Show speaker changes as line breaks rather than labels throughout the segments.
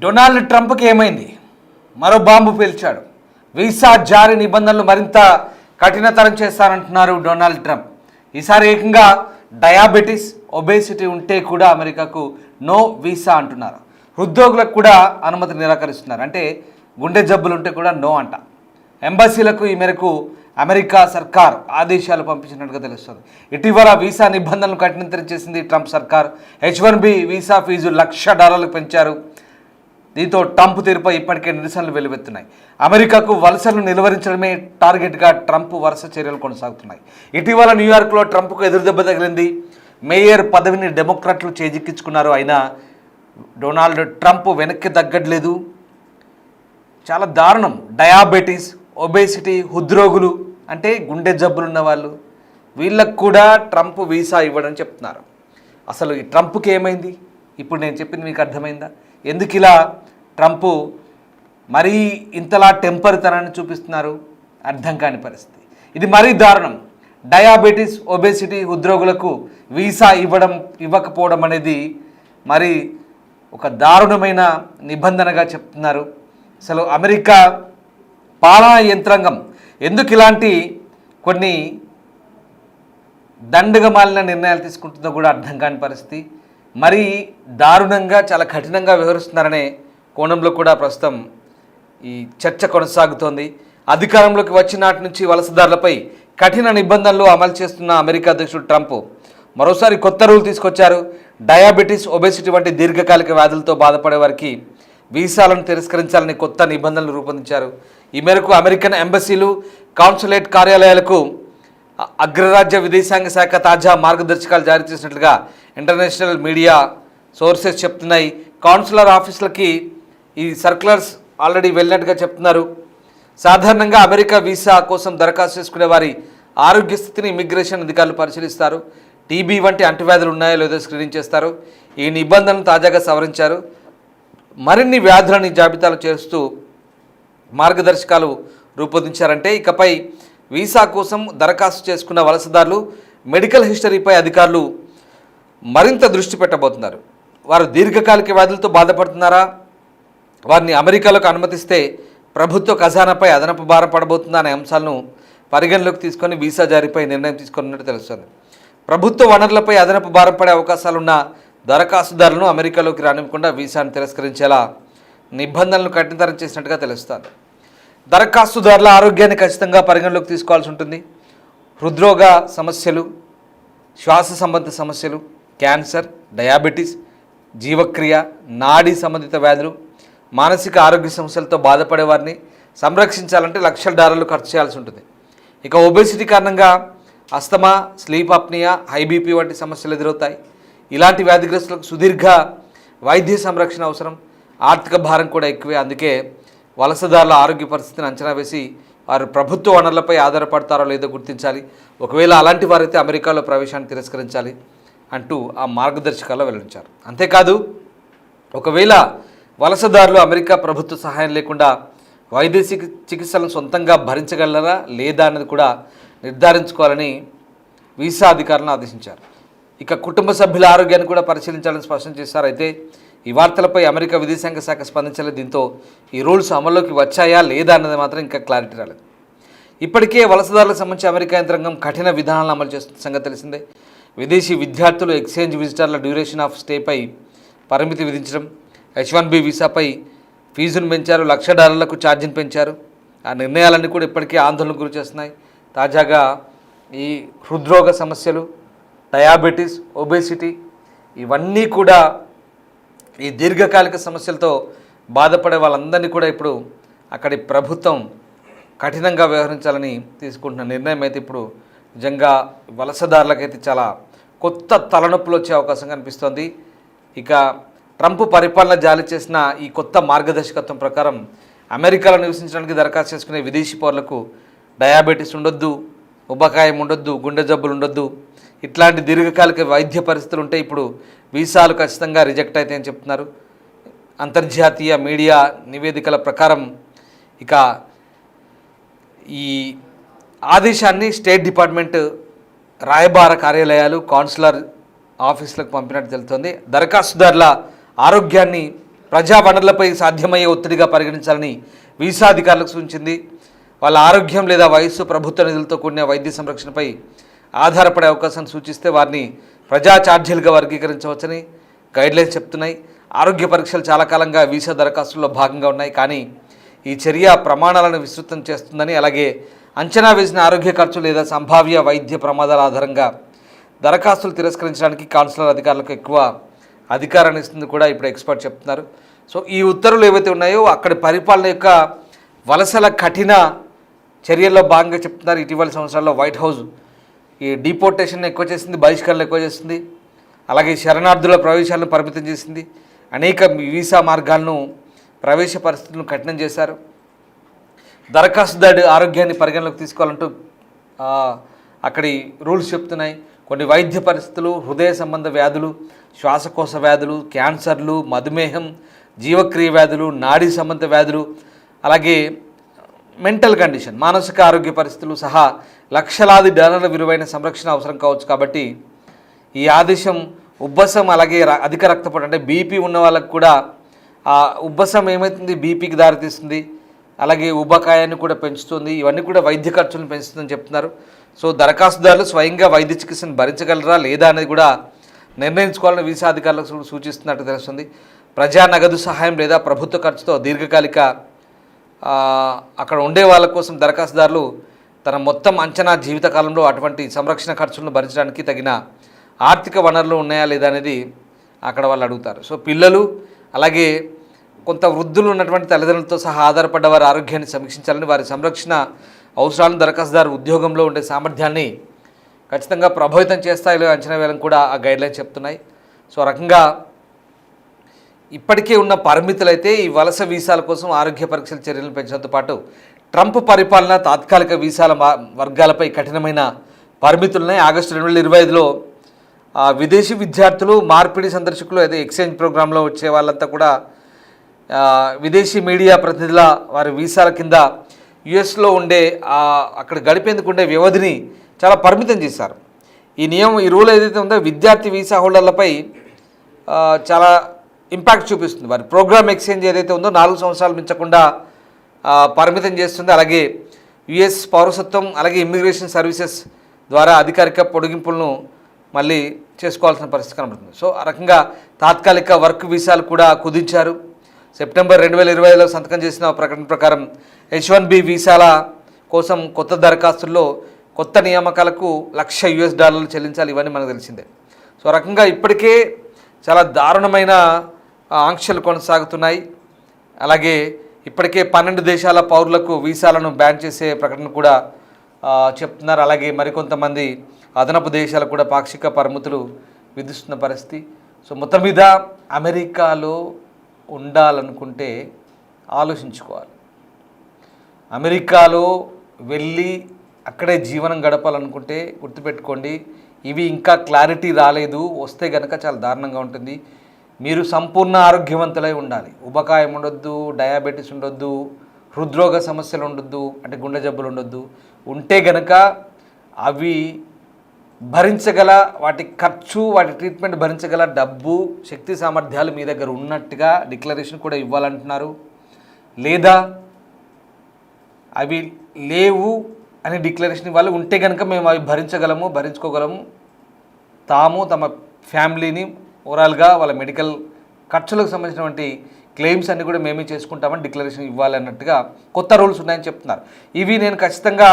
Donald ట్రంప్కి ఏమైంది? మరో bomb పేల్చాడు. Visa జారీ నిబంధనలు మరింత కఠినతరం చేస్తారంటున్నారు డొనాల్డ్ ట్రంప్. ఈసారి ఏకంగా డయాబెటీస్, ఒబేసిటీ ఉంటే కూడా అమెరికాకు నో వీసా అంటున్నారు. హృద్రోగులకు కూడా అనుమతి నిరాకరిస్తున్నారు. అంటే గుండె జబ్బులు ఉంటే కూడా నో అంట. ఎంబసీలకు ఈ మేరకు అమెరికా సర్కార్ ఆదేశాలు పంపించినట్టుగా తెలుస్తుంది. ఇటీవల వీసా నిబంధనలు కఠినతరం చేసింది ట్రంప్ సర్కార్. H-1B వీసా ఫీజు $1,00,000 పెంచారు. దీంతో ట్రంప్ తీరుపై ఇప్పటికే నిరసనలు వెలువెత్తున్నాయి. అమెరికాకు వలసలను నిలువరించడమే టార్గెట్గా ట్రంప్ వరుస చర్యలు కొనసాగుతున్నాయి. ఇటీవల న్యూయార్క్లో ట్రంప్కు ఎదురుదెబ్బ తగిలింది. మేయర్ పదవిని డెమోక్రాట్లు చేజిక్కించుకున్నారు. అయినా డొనాల్డ్ ట్రంప్ వెనక్కి తగ్గట్లేదు. చాలా దారుణం. డయాబెటీస్, ఒబేసిటీ, హృద్రోగులు అంటే గుండె జబ్బులు ఉన్న వాళ్ళు, వీళ్ళకు కూడా ట్రంప్ వీసా ఇవ్వడని చెప్తున్నారు. అసలు ఈ ట్రంప్కి ఏమైంది? ఇప్పుడు నేను చెప్పింది మీకు అర్థమైందా? ఎందుకు ఇలా ట్రంప్ మరీ ఇంతలా టెంపర్తనాన్ని చూపిస్తున్నారు? అర్థం కాని పరిస్థితి. ఇది మరీ దారుణం. డయాబెటీస్, ఒబేసిటీ, హృద్రోగులకు వీసా ఇవ్వకపోవడం అనేది మరి ఒక దారుణమైన నిబంధనగా చెప్తున్నారు. అసలు అమెరికా పాలనా యంత్రాంగం ఎందుకు ఇలాంటి కొన్ని దండగమాలిన నిర్ణయాలు తీసుకుంటుందో కూడా అర్థం కాని పరిస్థితి. మరి దారుణంగా, చాలా కఠినంగా వ్యవహరిస్తున్నారనే కోణంలో కూడా ప్రస్తుతం ఈ చర్చ కొనసాగుతోంది. అధికారంలోకి వచ్చిన నాటి నుంచి వలసదారులపై కఠిన నిబంధనలు అమలు చేస్తున్న అమెరికా అధ్యక్షుడు ట్రంప్ మరోసారి కొత్త రూల్ తీసుకొచ్చారు. డయాబెటీస్, ఒబేసిటీ వంటి దీర్ఘకాలిక వ్యాధులతో బాధపడే వారికి వీసాలను తిరస్కరించాలని కొత్త నిబంధనలు రూపొందించారు. ఈ మేరకు అమెరికన్ ఎంబసీలు, కాన్సులేట్ కార్యాలయాలకు అగ్రరాజ్య విదేశాంగ శాఖ తాజా మార్గదర్శకాలు జారీ చేసినట్లుగా ఇంటర్నేషనల్ మీడియా సోర్సెస్ చెప్తున్నాయి. కాన్సులర్ ఆఫీసులకి ఈ సర్క్యులర్స్ ఆల్రెడీ వెళ్ళినట్టుగా చెప్తున్నారు. సాధారణంగా అమెరికా వీసా కోసం దరఖాస్తు చేసుకునే వారి ఆరోగ్య స్థితిని ఇమిగ్రేషన్ అధికారులు పరిశీలిస్తారు. టీబీ వంటి అంటువ్యాధులు ఉన్నాయో లేదో స్క్రీనింగ్ చేస్తారు. ఈ నిబంధనలు తాజాగా సవరించారు. మరిన్ని వ్యాధులని జాబితాలు చేస్తూ మార్గదర్శకాలు రూపొందించారంటే ఇకపై వీసా కోసం దరఖాస్తు చేసుకున్న వలసదారులు మెడికల్ హిస్టరీపై అధికారులు మరింత దృష్టి పెట్టబోతున్నారు. వారు దీర్ఘకాలిక వ్యాధులతో బాధపడుతున్నారా, వారిని అమెరికాలోకి అనుమతిస్తే ప్రభుత్వ ఖజానాపై అదనపు భారం పడబోతుందా అనే అంశాలను పరిగణలోకి తీసుకొని వీసా జారీపై నిర్ణయం తీసుకున్నట్టు తెలుస్తుంది. ప్రభుత్వ వనరులపై అదనపు భారం పడే అవకాశాలున్న దరఖాస్తుదారులను అమెరికాలోకి రానివ్వకుండా వీసాను తిరస్కరించేలా నిబంధనలు కఠినతరం చేసినట్టుగా తెలుస్తుంది. దరఖాస్తుదారుల ఆరోగ్యాన్ని ఖచ్చితంగా పరిగణలోకి తీసుకోవాల్సి ఉంటుంది. హృద్రోగ సమస్యలు, శ్వాస సంబంధిత సమస్యలు, క్యాన్సర్, డయాబెటీస్, జీవక్రియ, నాడీ సంబంధిత వ్యాధులు, మానసిక ఆరోగ్య సమస్యలతో బాధపడే వారిని సంరక్షించాలంటే $1,00,000 ఖర్చు చేయాల్సి ఉంటుంది. ఇక ఒబేసిటీ కారణంగా asthma, sleep apnoea, high BP వంటి సమస్యలు ఎదురవుతాయి. ఇలాంటి వ్యాధిగ్రస్తులకు సుదీర్ఘ వైద్య సంరక్షణ అవసరం. ఆర్థిక భారం కూడా ఎక్కువే. అందుకే వలసదారుల ఆరోగ్య పరిస్థితిని అంచనా వేసి వారు ప్రభుత్వ వనరులపై ఆధారపడతారో లేదో గుర్తించాలి. ఒకవేళ అలాంటి వారైతే అమెరికాలో ప్రవేశాన్ని తిరస్కరించాలి అంటూ ఆ మార్గదర్శకాల్లో వెల్లడించారు. అంతేకాదు, ఒకవేళ వలసదారులు అమెరికా ప్రభుత్వ సహాయం లేకుండా వైద్య చికిత్సలను సొంతంగా భరించగలరా లేదా అన్నది కూడా నిర్ధారించుకోవాలని వీసా అధికారులను ఆదేశించారు. ఇక కుటుంబ సభ్యుల ఆరోగ్యాన్ని కూడా పరిశీలించాలని స్పష్టం చేశారు. అయితే ఈ వార్తలపై అమెరికా విదేశాంగ శాఖ స్పందించలేదు. దీంతో ఈ రూల్స్ అమల్లోకి వచ్చాయా లేదా అన్నది మాత్రం ఇంకా క్లారిటీ రాలేదు. ఇప్పటికే వలసదారులకు సంబంధించి అమెరికా యంత్రాంగం కఠిన విధానాలను అమలు చేస్తున్న సంగతి తెలిసిందే. విదేశీ విద్యార్థులు, ఎక్స్చేంజ్ విజిటర్ల డ్యూరేషన్ ఆఫ్ స్టేపై పరిమితి విధించడం, H-1B వీసాపై ఫీజును పెంచారు, $1,00,000 ఛార్జీని పెంచారు. ఆ నిర్ణయాలన్నీ కూడా ఇప్పటికే ఆందోళనకు గురి చేస్తున్నాయి. తాజాగా ఈ హృద్రోగ సమస్యలు, డయాబెటీస్, ఒబేసిటీ ఇవన్నీ కూడా ఈ దీర్ఘకాలిక సమస్యలతో బాధపడే వాళ్ళందరినీ కూడా ఇప్పుడు అక్కడి ప్రభుత్వం కఠినంగా వ్యవహరించాలని తీసుకుంటున్న నిర్ణయం అయితే ఇప్పుడు నిజంగా వలసదారులకైతే చాలా కొత్త తలనొప్పులు వచ్చే అవకాశం కనిపిస్తోంది. ఇక ట్రంప్ పరిపాలన జారీ చేసిన ఈ కొత్త మార్గదర్శకత్వం ప్రకారం అమెరికాలో నివసించడానికి దరఖాస్తు చేసుకునే విదేశీ పౌరులకు డయాబెటీస్ ఉండొద్దు, ఉబకాయం ఉండొద్దు, గుండె జబ్బులు ఉండొద్దు, ఇట్లాంటి దీర్ఘకాలిక వైద్య పరిస్థితులు ఉంటే ఇప్పుడు వీసాలు ఖచ్చితంగా రిజెక్ట్ అవుతాయని చెప్తున్నారు. అంతర్జాతీయ మీడియా నివేదికల ప్రకారం ఇక ఈ ఆదేశాన్ని స్టేట్ డిపార్ట్మెంట్ రాయబార కార్యాలయాలు, కాన్సులర్ ఆఫీసులకు పంపినట్టు తెలుస్తోంది. దరఖాస్తుదారుల ఆరోగ్యాన్ని ప్రజా వనరులపై సాధ్యమయ్యే ఒత్తిడిగా పరిగణించాలని వీసా అధికారులకు సూచించింది. వాళ్ళ ఆరోగ్యం లేదా వయస్సు, ప్రభుత్వ నిధులతో కూడిన వైద్య సంరక్షణపై ఆధారపడే అవకాశాన్ని సూచిస్తే వారిని ప్రజా ఛార్జీలుగా వర్గీకరించవచ్చని గైడ్లైన్స్ చెప్తున్నాయి. ఆరోగ్య పరీక్షలు చాలా కాలంగా వీసా దరఖాస్తుల్లో భాగంగా ఉన్నాయి. కానీ ఈ చర్య ప్రమాణాలను విస్తృతం చేస్తుందని, అలాగే అంచనా వేసిన ఆరోగ్య ఖర్చు లేదా సంభావ్య వైద్య ప్రమాదాల ఆధారంగా దరఖాస్తులు తిరస్కరించడానికి కాన్సులర్ అధికారులకు ఎక్కువ అధికారాన్ని ఇస్తుంది కూడా ఇప్పుడు ఎక్స్పర్ట్ చెప్తున్నారు. సో ఈ ఉత్తర్వులు ఏవైతే ఉన్నాయో అక్కడి పరిపాలన యొక్క వలసల కఠిన చర్యల్లో భాగంగా చెప్తున్నారు. ఇటీవల సంవత్సరాల్లో వైట్ హౌస్ ఈ డిపోర్టేషన్ ఎక్కువ చేసింది, బహిష్కరణలు ఎక్కువ చేసింది, అలాగే శరణార్థుల ప్రవేశాలను పరిమితం చేసింది, అనేక వీసా మార్గాలను ప్రవేశ పరిస్థితులను కఠినం చేశారు. దరఖాస్తుదారుడి ఆరోగ్యాన్ని పరిగణలోకి తీసుకోవాలంటూ అక్కడి రూల్స్ చెప్తున్నాయి. కొన్ని వైద్య పరిస్థితులు, హృదయ సంబంధ వ్యాధులు, శ్వాసకోశ వ్యాధులు, క్యాన్సర్లు, మధుమేహం, జీవక్రియ వ్యాధులు, నాడీ సంబంధ వ్యాధులు, అలాగే మెంటల్ కండిషన్, మానసిక ఆరోగ్య పరిస్థితులు సహా లక్షలాది డాలర్ల విలువైన సంరక్షణ అవసరం కావచ్చు. కాబట్టి ఈ ఆదేశం ఉబ్బసం, అలాగే అధిక రక్తపోటు అంటే బీపీ ఉన్న వాళ్ళకు కూడా ఉబ్బసం ఏమవుతుంది, బీపీకి దారితీస్తుంది, అలాగే ఉబకాయాన్ని కూడా పెంచుతుంది. ఇవన్నీ కూడా వైద్య ఖర్చులను పెంచుతుందని చెప్తున్నారు. సో దరఖాస్తుదారులు స్వయంగా వైద్య చికిత్సను భరించగలరా లేదా అనేది కూడా నిర్ణయించుకోవాలని వీసా అధికారులకు సూచిస్తున్నట్టు తెలుస్తుంది. ప్రజా నగదు సహాయం లేదా ప్రభుత్వ ఖర్చుతో దీర్ఘకాలిక అక్కడ ఉండే వాళ్ళ కోసం దరఖాస్తుదారులు తన మొత్తం అంచనా జీవితకాలంలో అటువంటి సంరక్షణ ఖర్చులను భరించడానికి తగిన ఆర్థిక వనరులు ఉన్నాయా లేదా అనేది అక్కడ వాళ్ళు అడుగుతారు. సో పిల్లలు, అలాగే కొంత వృద్ధులు ఉన్నటువంటి తల్లిదండ్రులతో సహా ఆధారపడ్డ వారి ఆరోగ్యాన్ని సమీక్షించాలని, వారి సంరక్షణ అవసరాలను దరఖాస్తుదారు ఉద్యోగంలో ఉండే సామర్థ్యాన్ని ఖచ్చితంగా ప్రభావితం చేస్తాయో అంచనా వేయాలని కూడా ఆ గైడ్లైన్స్ చెప్తున్నాయి. సో రకంగా ఇప్పటికే ఉన్న పరిమితులైతే ఈ వలస వీసాల కోసం ఆరోగ్య పరీక్షల చర్యలను పెంచడంతో పాటు ట్రంప్ పరిపాలన తాత్కాలిక వీసాల వర్గాలపై కఠినమైన పరిమితులున్నాయి. ఆగస్టు 2025లో విదేశీ విద్యార్థులు, మార్పిడి సందర్శకులు, అయితే ఎక్స్చేంజ్ ప్రోగ్రాంలో వచ్చే వాళ్ళంతా కూడా విదేశీ మీడియా ప్రతినిధుల వారి వీసాల కింద యుఎస్లో ఉండే అక్కడ గడిపేందుకు ఉండే వ్యవధిని చాలా పరిమితం చేశారు. ఈ రూల్ ఏదైతే ఉందో విద్యార్థి వీసా హోల్డర్లపై చాలా ఇంపాక్ట్ చూపిస్తుంది. వారి ప్రోగ్రామ్ ఎక్స్చేంజ్ ఏదైతే ఉందో 4 సంవత్సరాలు మించకుండా పరిమితం చేస్తుంది. అలాగే యుఎస్ పౌరసత్వం, అలాగే ఇమ్మిగ్రేషన్ సర్వీసెస్ ద్వారా అధికారిక పొడిగింపులను మళ్ళీ చేసుకోవాల్సిన పరిస్థితి కనబడుతుంది. సో ఆ రకంగా తాత్కాలిక వర్క్ వీసాలు కూడా కుదించారు. సెప్టెంబర్ 2025లో సంతకం చేసిన ప్రకటన ప్రకారం H1B వీసాల కోసం కొత్త దరఖాస్తుల్లో కొత్త నియామకాలకు $1,00,000 చెల్లించాలి. ఇవన్నీ మనకు తెలిసిందే. సో రకంగా ఇప్పటికే చాలా దారుణమైన ఆంక్షలు కొనసాగుతున్నాయి. అలాగే ఇప్పటికే 12 దేశాల పౌరులకు వీసాలను బ్యాన్ చేసే ప్రకటన కూడా చెప్తున్నారు. అలాగే మరికొంతమంది అదనపు దేశాలకు కూడా పాక్షిక పరిమితులు విధిస్తున్న పరిస్థితి. సో మొత్తం మీద అమెరికాలో ఉండాలనుకుంటే ఆలోచించుకోవాలి. అమెరికాలో వెళ్ళి అక్కడే జీవనం గడపాలనుకుంటే గుర్తుపెట్టుకోండి, ఇవి ఇంకా క్లారిటీ రాలేదు. వస్తే కనుక చాలా దారుణంగా ఉంటుంది. మీరు సంపూర్ణ ఆరోగ్యవంతులై ఉండాలి. ఉబకాయం ఉండొద్దు, డయాబెటీస్ ఉండొద్దు, హృద్రోగ సమస్యలు ఉండొద్దు, అంటే గుండె జబ్బులు ఉండొద్దు. ఉంటే గనక అవి భరించగల, వాటి ఖర్చు, వాటి ట్రీట్మెంట్ భరించగల డబ్బు, శక్తి సామర్థ్యాలు మీ దగ్గర ఉన్నట్టుగా డిక్లరేషన్ కూడా ఇవ్వాలంటున్నారు. లేదా అవి లేవు అని డిక్లరేషన్ ఇవ్వాలి. ఉంటే కనుక మేము అవి భరించుకోగలము, తాము తమ ఫ్యామిలీని ఓవరాల్గా వాళ్ళ మెడికల్ ఖర్చులకు సంబంధించినటువంటి క్లెయిమ్స్ అన్నీ కూడా మేమే చేసుకుంటామని డిక్లరేషన్ ఇవ్వాలి అన్నట్టుగా కొత్త రూల్స్ ఉన్నాయని చెప్తున్నారు. ఇవి నేను ఖచ్చితంగా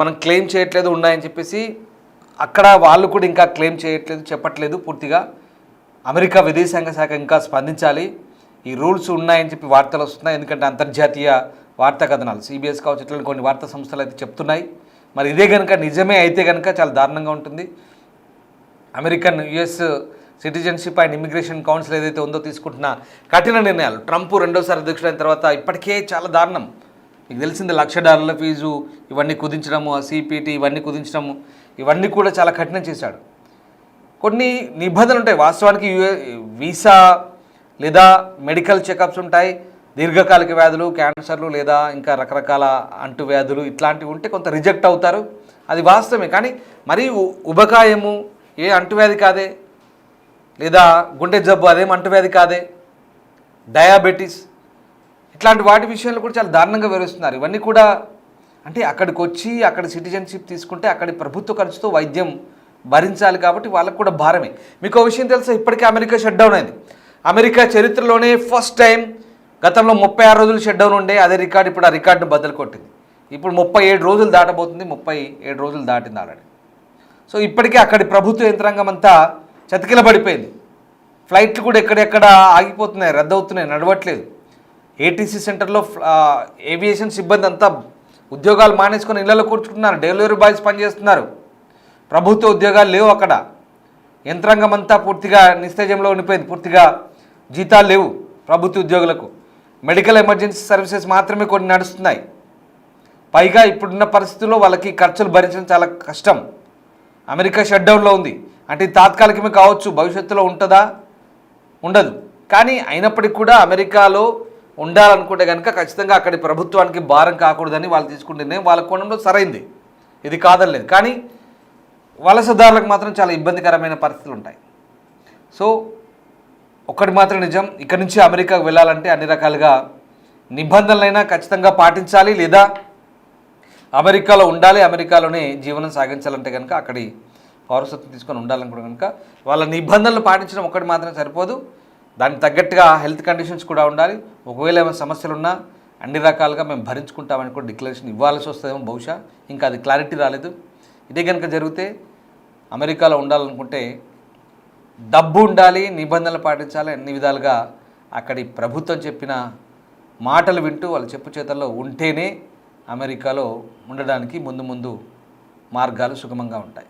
మనం క్లెయిమ్ చేయట్లేదు ఉన్నాయని చెప్పేసి అక్కడ వాళ్ళు కూడా ఇంకా క్లెయిమ్ చెప్పట్లేదు పూర్తిగా. అమెరికా విదేశాంగ శాఖ ఇంకా స్పందించాలి. ఈ రూల్స్ ఉన్నాయని చెప్పి వార్తలు వస్తున్నాయి. ఎందుకంటే అంతర్జాతీయ వార్తా కథనాలు CBS కావచ్చు, ఇట్లా కొన్ని వార్తా సంస్థలు అయితే చెప్తున్నాయి. మరి ఇదే కనుక నిజమే అయితే కనుక చాలా దారుణంగా ఉంటుంది. American US citizenship and immigration council ఏదైతే ఉందో తీసుకుంటున్న కఠిన నిర్ణయాలు, ట్రంప్ రెండోసారి అధ్యక్షుడైన తర్వాత ఇప్పటికే చాలా దారుణం. మీకు తెలిసింది $1,00,000 ఫీజు ఇవన్నీ కుదించడము, CPT ఇవన్నీ కుదించడము, ఇవన్నీ కూడా చాలా కఠినం చేశాడు. కొన్ని నిబంధనలు ఉంటాయి వాస్తవానికి. వీసా లేదా మెడికల్ చెకప్స్ ఉంటాయి, దీర్ఘకాలిక వ్యాధులు, క్యాన్సర్లు లేదా ఇంకా రకరకాల అంటువ్యాధులు ఇట్లాంటివి ఉంటే కొంత రిజెక్ట్ అవుతారు, అది వాస్తవమే. కానీ మరి ఉబకాయము ఏ అంటువ్యాధి కాదే, లేదా గుండె జబ్బు అదేం అంటువ్యాధి కాదే, డయాబెటీస్ ఇట్లాంటి వాటి విషయంలో కూడా చాలా దారుణంగా వివరిస్తున్నారు. ఇవన్నీ కూడా అంటే అక్కడికి వచ్చి అక్కడ సిటిజన్షిప్ తీసుకుంటే అక్కడి ప్రభుత్వ ఖర్చుతో వైద్యం భరించాలి కాబట్టి వాళ్ళకు కూడా భారమే. మీకు ఒక విషయం తెలుసా, ఇప్పటికే అమెరికా షట్ డౌన్ అయింది. అమెరికా చరిత్రలోనే ఫస్ట్ టైం గతంలో 36 రోజులు షట్ డౌన్ ఉండే అదే రికార్డు ఇప్పుడు ఆ రికార్డును బద్దలు కొట్టింది. ఇప్పుడు 37 రోజులు దాటబోతుంది, 37 రోజులు దాటింది ఆల్రెడీ. సో ఇప్పటికే అక్కడి ప్రభుత్వ యంత్రాంగం అంతా చతికిలబడిపోయింది. ఫ్లైట్లు కూడా ఎక్కడెక్కడ ఆగిపోతున్నాయి, రద్దవుతున్నాయి, నడవట్లేదు. ఏటీసీ సెంటర్లో ఏవియేషన్ సిబ్బంది అంతా ఉద్యోగాలు మానేసుకొని ఇళ్లలో కూర్చుంటున్నారు, డెలివరీ బాయ్స్ పనిచేస్తున్నారు. ప్రభుత్వ ఉద్యోగాలు లేవు అక్కడ. యంత్రాంగం అంతా పూర్తిగా నిస్తేజంలో ఉండిపోయింది, పూర్తిగా జీతాలు లేవు ప్రభుత్వ ఉద్యోగులకు. మెడికల్ ఎమర్జెన్సీ సర్వీసెస్ మాత్రమే కొన్ని నడుస్తున్నాయి. పైగా ఇప్పుడున్న పరిస్థితుల్లో వాళ్ళకి ఖర్చులు భరించడం చాలా కష్టం. అమెరికా షట్డౌన్లో ఉంది అంటే తాత్కాలికమే కావచ్చు, భవిష్యత్తులో ఉంటుందా ఉండదు. కానీ అయినప్పటికీ కూడా అమెరికాలో ఉండాలనుకుంటే కనుక ఖచ్చితంగా అక్కడి ప్రభుత్వానికి భారం కాకూడదని వాళ్ళు తీసుకుంటే వాళ్ళ కోణంలో సరైంది, ఇది కాదనలేదు. కానీ వలసదారులకు మాత్రం చాలా ఇబ్బందికరమైన పరిస్థితులు ఉంటాయి. సో ఒకటి మాత్రం నిజం, ఇక్కడి నుంచి అమెరికాకు వెళ్ళాలంటే అన్ని రకాలుగా నిబంధనలైనా ఖచ్చితంగా పాటించాలి, లేదా అమెరికాలో ఉండాలి, అమెరికాలోనే జీవనం సాగించాలంటే కనుక అక్కడి పౌరసత్వం తీసుకొని ఉండాలనుకుంటే కనుక వాళ్ళ నిబంధనలు పాటించడం ఒకటి మాత్రం సరిపోదు, దానికి తగ్గట్టుగా హెల్త్ కండిషన్స్ కూడా ఉండాలి. ఒకవేళ ఏమైనా సమస్యలు ఉన్నా అన్ని రకాలుగా మేము భరించుకుంటామని కూడా డిక్లరేషన్ ఇవ్వాల్సి వస్తుందేమో బహుశా, ఇంకా అది క్లారిటీ రాలేదు. ఇదే కనుక జరిగితే అమెరికాలో ఉండాలనుకుంటే డబ్బు ఉండాలి, నిబంధనలు పాటించాలి, అన్ని విధాలుగా అక్కడి ప్రభుత్వం చెప్పిన మాటలు వింటూ వాళ్ళ చెప్పు చేతల్లో ఉంటేనే అమెరికాలో ఉండడానికి ముందు మార్గాలు సుగమంగా ఉంటాయి.